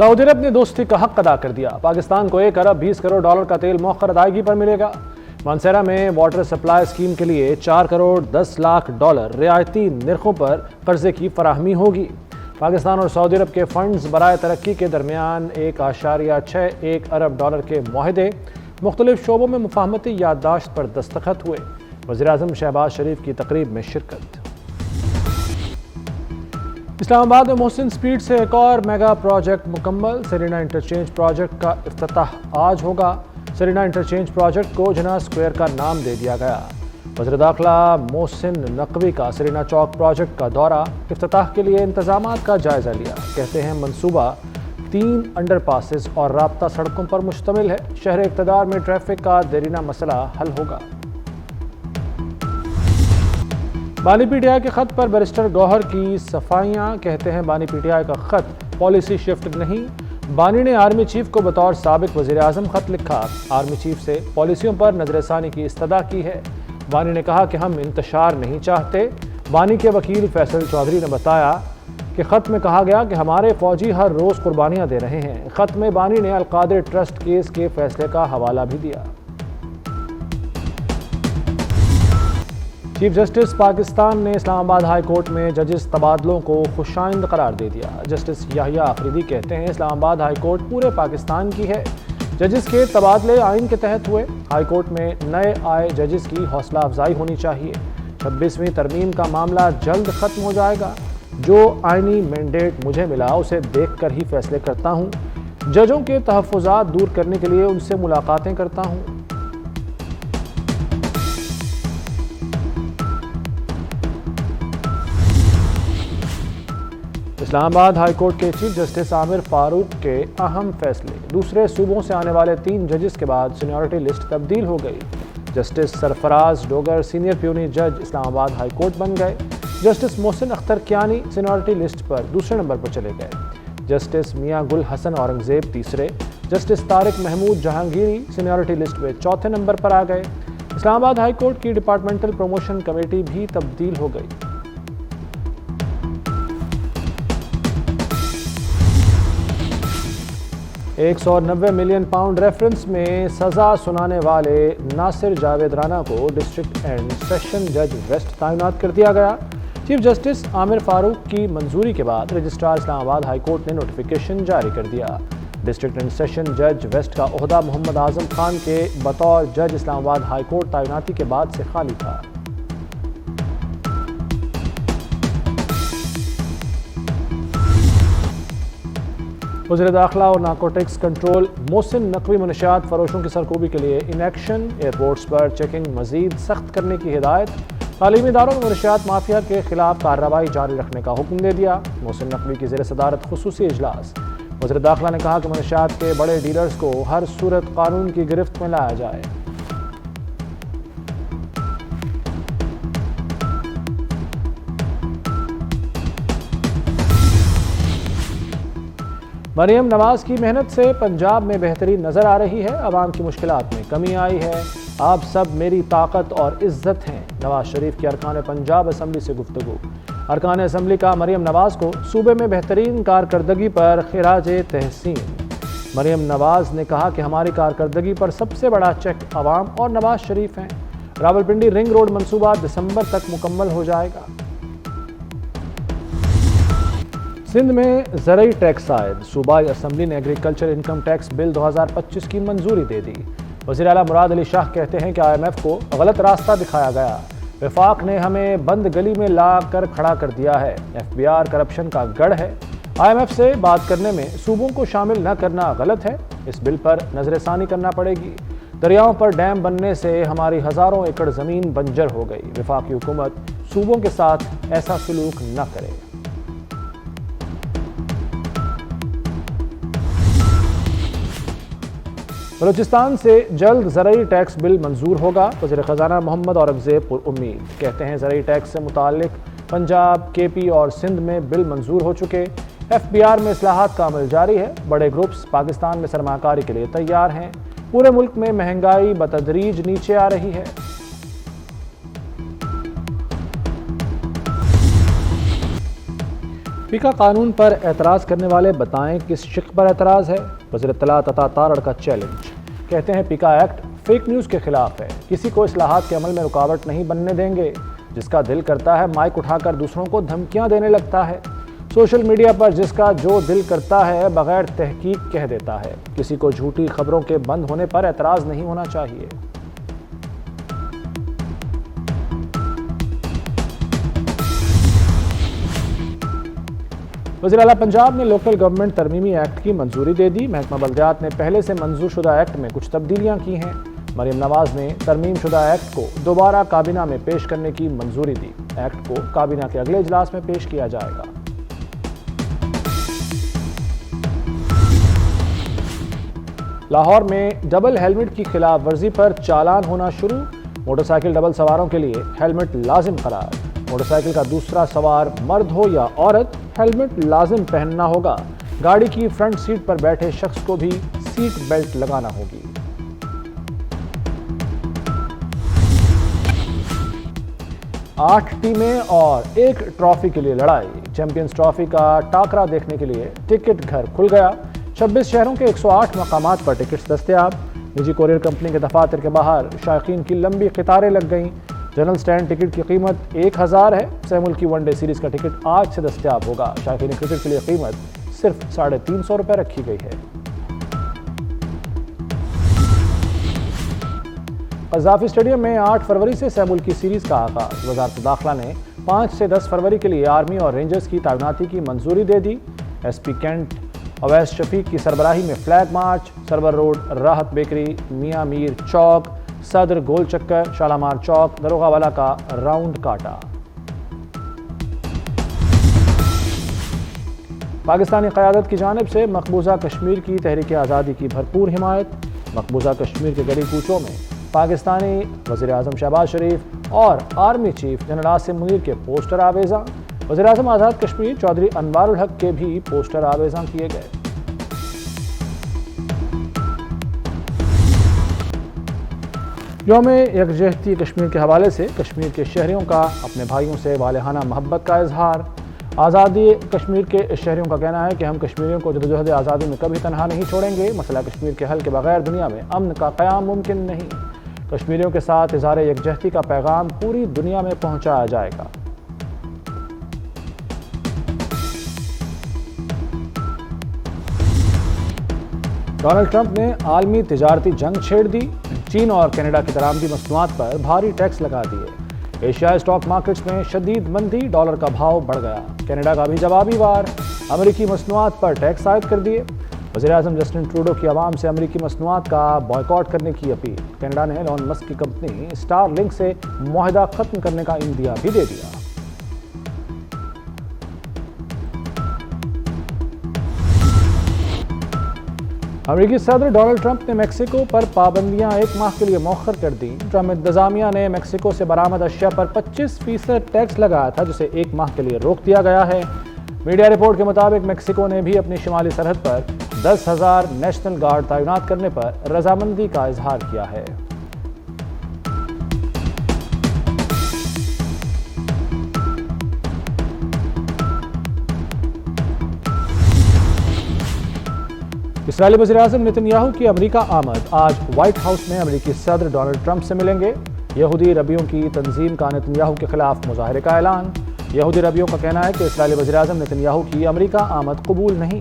سعودی عرب نے دوستی کا حق ادا کر دیا۔ پاکستان کو 1 ارب 20 کروڑ ڈالر کا تیل مؤخر ادائیگی پر ملے گا۔ مانسیرا میں واٹر سپلائی اسکیم کے لیے 4 کروڑ 10 لاکھ ڈالر رعایتی نرخوں پر قرضے کی فراہمی ہوگی۔ پاکستان اور سعودی عرب کے فنڈز برائے ترقی کے درمیان 1.61 ارب ڈالر کے معاہدے مختلف شعبوں میں مفاہمتی یادداشت پر دستخط ہوئے۔ وزیراعظم شہباز شریف کی تقریب میں شرکت۔ اسلام آباد میں محسن اسپیڈ سے ایک اور میگا پروجیکٹ مکمل۔ سرینا انٹرچینج پروجیکٹ کا افتتاح آج ہوگا۔ سرینا انٹرچینج پروجیکٹ کو جناح اسکوائر کا نام دے دیا گیا۔ وزیر داخلہ محسن نقوی کا سرینا چوک پروجیکٹ کا دورہ، افتتاح کے لیے انتظامات کا جائزہ لیا۔ کہتے ہیں منصوبہ 3 انڈر پاسز اور رابطہ سڑکوں پر مشتمل ہے۔ شہر اقتدار میں ٹریفک کا دیرینہ مسئلہ حل ہوگا۔ بانی پی ٹی آئی کے خط پر بیرسٹر گوہر کی صفائیاں۔ کہتے ہیں بانی پی ٹی آئی کا خط پالیسی شفٹ نہیں۔ بانی نے آرمی چیف کو بطور سابق وزیر اعظم خط لکھا، آرمی چیف سے پالیسیوں پر نظر ثانی کی استدعا کی ہے۔ بانی نے کہا کہ ہم انتشار نہیں چاہتے۔ بانی کے وکیل فیصل چودھری نے بتایا کہ خط میں کہا گیا کہ ہمارے فوجی ہر روز قربانیاں دے رہے ہیں۔ خط میں بانی نے القادر ٹرسٹ کیس کے فیصلے کا حوالہ بھی دیا۔ چیف جسٹس پاکستان نے اسلام آباد ہائی کورٹ میں ججز تبادلوں کو خوشائند قرار دے دیا۔ جسٹس یحییٰ آفریدی کہتے ہیں اسلام آباد ہائی کورٹ پورے پاکستان کی ہے۔ ججز کے تبادلے آئین کے تحت ہوئے۔ ہائی کورٹ میں نئے آئے ججز کی حوصلہ افزائی ہونی چاہیے۔ 26ویں ترمیم کا معاملہ جلد ختم ہو جائے گا۔ جو آئینی مینڈیٹ مجھے ملا اسے دیکھ کر ہی فیصلے کرتا ہوں۔ ججوں کے تحفظات دور کرنے کے لیے ان سے ملاقاتیں کرتا ہوں۔ اسلام آباد ہائی کورٹ کے چیف جسٹس عامر فاروق کے اہم فیصلے۔ دوسرے صوبوں سے آنے والے 3 ججز کے بعد سینیورٹی لسٹ تبدیل ہو گئی۔ جسٹس سرفراز ڈوگر سینئر پیونی جج اسلام آباد ہائی کورٹ بن گئے۔ Justice Mohsin Akhtar Kayani seniority list پر دوسرے نمبر پر چلے گئے۔ جسٹس میاں گل حسن اورنگزیب تیسرے۔ Justice Tariq Mahmood Jahangiri seniority list میں چوتھے نمبر پر آ گئے۔ اسلام آباد ہائی کورٹ کی ڈپارٹمنٹل پروموشن کمیٹی بھی تبدیل ہو گئی۔ £190 ملین ریفرنس میں سزا سنانے والے ناصر جاوید رانا کو ڈسٹرکٹ اینڈ سیشن جج ویسٹ تعینات کر دیا گیا۔ چیف جسٹس عامر فاروق کی منظوری کے بعد رجسٹرار اسلام آباد ہائی کورٹ نے نوٹیفیکیشن جاری کر دیا۔ ڈسٹرکٹ اینڈ سیشن جج ویسٹ کا عہدہ محمد اعظم خان کے بطور جج اسلام آباد ہائی کورٹ تعیناتی کے بعد سے خالی تھا۔ وزیر داخلہ اور نارکوٹکس کنٹرول محسن نقوی منشیات فروشوں کی سرکوبی کے لیے in action, airports per checking مزید سخت کرنے کی ہدایت۔ تعلیمی اداروں میں منشیات مافیا کے خلاف کارروائی جاری رکھنے کا حکم دے دیا۔ محسن نقوی کی زیر صدارت خصوصی اجلاس۔ وزیر داخلہ نے کہا کہ منشیات کے بڑے ڈیلرز کو ہر صورت قانون کی گرفت میں لایا جائے۔ مریم نواز کی محنت سے پنجاب میں بہتری نظر آ رہی ہے، عوام کی مشکلات میں کمی آئی ہے۔ آپ سب میری طاقت اور عزت ہیں۔ نواز شریف کی ارکان پنجاب اسمبلی سے گفتگو۔ ارکان اسمبلی کا مریم نواز کو صوبے میں بہترین کارکردگی پر خراج تحسین۔ مریم نواز نے کہا کہ ہماری کارکردگی پر سب سے بڑا چیک عوام اور نواز شریف ہیں۔ راولپنڈی رنگ روڈ منصوبہ دسمبر تک مکمل ہو جائے گا۔ سندھ میں زرعی ٹیکس عائد۔ صوبائی اسمبلی نے ایگریکلچر انکم ٹیکس بل 2025 کی منظوری دے دی۔ وزیر اعلیٰ مراد علی شاہ کہتے ہیں کہ IMF کو غلط راستہ دکھایا گیا۔ وفاق نے ہمیں بند گلی میں لا کر کھڑا کر دیا ہے۔ FBR کرپشن کا گڑھ ہے۔ IMF سے بات کرنے میں صوبوں کو شامل نہ کرنا غلط ہے۔ اس بل پر نظر ثانی کرنا پڑے گی۔ دریاؤں پر ڈیم بننے سے ہماری ہزاروں ایکڑ زمین بنجر ہو گئی۔ وفاقی حکومت صوبوں کے ساتھ ایسا سلوک نہ کرے۔ بلوچستان سے جلد زرعی ٹیکس بل منظور ہوگا۔ وزیر خزانہ محمد اورنگزیب پر امید کہتے ہیں زرعی ٹیکس سے متعلق پنجاب، KP اور سندھ میں بل منظور ہو چکے۔ FBR میں اصلاحات کا عمل جاری ہے۔ بڑے گروپس پاکستان میں سرمایہ کاری کے لیے تیار ہیں۔ پورے ملک میں مہنگائی بتدریج نیچے آ رہی ہے۔ پیکا قانون پر اعتراض کرنے والے بتائیں کس شق پر اعتراض ہے؟ وزیر اطلاعات عطا تارڑ کا چیلنج۔ کہتے ہیں پیکا ایکٹ فیک نیوز کے خلاف ہے، کسی کو اصلاحات کے عمل میں رکاوٹ نہیں بننے دیں گے۔ جس کا دل کرتا ہے مائک اٹھا کر دوسروں کو دھمکیاں دینے لگتا ہے۔ سوشل میڈیا پر جس کا جو دل کرتا ہے بغیر تحقیق کہہ دیتا ہے۔ کسی کو جھوٹی خبروں کے بند ہونے پر اعتراض نہیں ہونا چاہیے۔ وزیر اعلیٰ پنجاب نے لوکل گورنمنٹ ترمیمی ایکٹ کی منظوری دے دی۔ محکمہ بلدیات نے پہلے سے منظور شدہ ایکٹ میں کچھ تبدیلیاں کی ہیں۔ مریم نواز نے ترمیم شدہ ایکٹ کو دوبارہ کابینہ میں پیش کرنے کی منظوری دی۔ ایکٹ کو کابینہ کے اگلے اجلاس میں پیش کیا جائے گا۔ لاہور میں ڈبل ہیلمٹ کی خلاف ورزی پر چالان ہونا شروع۔ موٹر سائیکل ڈبل سواروں کے لیے ہیلمٹ لازم قرار۔ موٹر سائیکل کا دوسرا سوار مرد ہو یا عورت ہیلمٹ لازم پہننا ہوگا۔ گاڑی کی فرنٹ سیٹ پر بیٹھے شخص کو بھی سیٹ بیلٹ لگانا ہوگی۔ آٹھ ٹیمیں اور ایک ٹرافی کے لیے لڑائی۔ چیمپئنز ٹرافی کا ٹاکرا دیکھنے کے لیے ٹکٹ گھر کھل گیا۔ 26 شہروں کے 108 مقامات پر ٹکٹس دستیاب۔ نجی کوریئر کمپنی کے دفاتر کے باہر شائقین کی لمبی قطاریں لگ گئیں۔ جنرل سٹینڈ ٹکٹ کی قیمت 1000 ہے۔ سہ ملکی ون ڈے سیریز کا ٹکٹ آج سے دستیاب ہوگا۔ شائقین کرکٹ کے لیے قیمت صرف 350 روپے رکھی گئی ہے۔ قذافی اسٹیڈیم میں 8 فروری سے سہ ملکی سیریز کا آغاز۔ وزارت داخلہ نے 5 سے 10 فروری کے لیے آرمی اور رینجرز کی تعیناتی کی منظوری دے دی۔ ایس پی کینٹ اویس شفیق کی سربراہی میں فلیگ مارچ۔ سرور روڈ، راحت بیکری، میاں میر چوک، صدر گول چکر، شالامار چوک، دروغہ والا کا راؤنڈ کاٹا۔ پاکستانی قیادت کی جانب سے مقبوضہ کشمیر کی تحریک آزادی کی بھرپور حمایت۔ مقبوضہ کشمیر کے گلی کوچوں میں پاکستانی وزیر اعظم شہباز شریف اور army chief general Asim Munir کے پوسٹر آویزاں۔ وزیر اعظم آزاد کشمیر چودھری انوار الحق کے بھی پوسٹر آویزاں کیے گئے۔ یوم یکجہتی کشمیر کے حوالے سے کشمیر کے شہریوں کا اپنے بھائیوں سے والہانہ محبت کا اظہار۔ آزادی کشمیر کے شہریوں کا کہنا ہے کہ ہم کشمیریوں کو جدوجہد آزادی میں کبھی تنہا نہیں چھوڑیں گے۔ مسئلہ کشمیر کے حل کے بغیر دنیا میں امن کا قیام ممکن نہیں۔ کشمیریوں کے ساتھ اظہار یکجہتی کا پیغام پوری دنیا میں پہنچایا جائے گا۔ ڈونلڈ ٹرمپ نے عالمی تجارتی جنگ چھیڑ دی۔ چین اور کینیڈا کی درآمدی مصنوعات پر بھاری ٹیکس لگا دیے۔ ایشیائی اسٹاک مارکیٹس میں شدید مندی، ڈالر کا بھاؤ بڑھ گیا۔ کینیڈا کا بھی جوابی وار، امریکی مصنوعات پر ٹیکس عائد کر دیے۔ وزیر اعظم جسٹن ٹروڈو کی عوام سے امریکی مصنوعات کا بائیکاٹ کرنے کی اپیل۔ کینیڈا نے ایلون مسک کی کمپنی اسٹار لنک سے معاہدہ ختم کرنے کا عندیہ بھی دے دیا۔ امریکی صدر ڈونلڈ ٹرمپ نے میکسیکو پر پابندیاں 1 ماہ کے لیے مؤخر کر دیں۔ ٹرمپ انتظامیہ نے میکسیکو سے برآمد اشیاء پر 25% ٹیکس لگایا تھا، جسے 1 ماہ کے لیے روک دیا گیا ہے۔ میڈیا رپورٹ کے مطابق میکسیکو نے بھی اپنی شمالی سرحد پر 10,000 نیشنل گارڈ تعینات کرنے پر رضامندی کا اظہار کیا ہے۔ اسرائیلی وزیر اعظم نتن یاہو کی امریکہ آمد۔ آج وائٹ ہاؤس میں امریکی صدر ڈونلڈ ٹرمپ سے ملیں گے۔ یہودی ربیوں کی تنظیم کا نتن یاہو کے خلاف مظاہرے کا اعلان۔ یہودی ربیوں کا کہنا ہے کہ اسرائیلی وزیر اعظم نتن یاہو کی امریکہ آمد قبول نہیں۔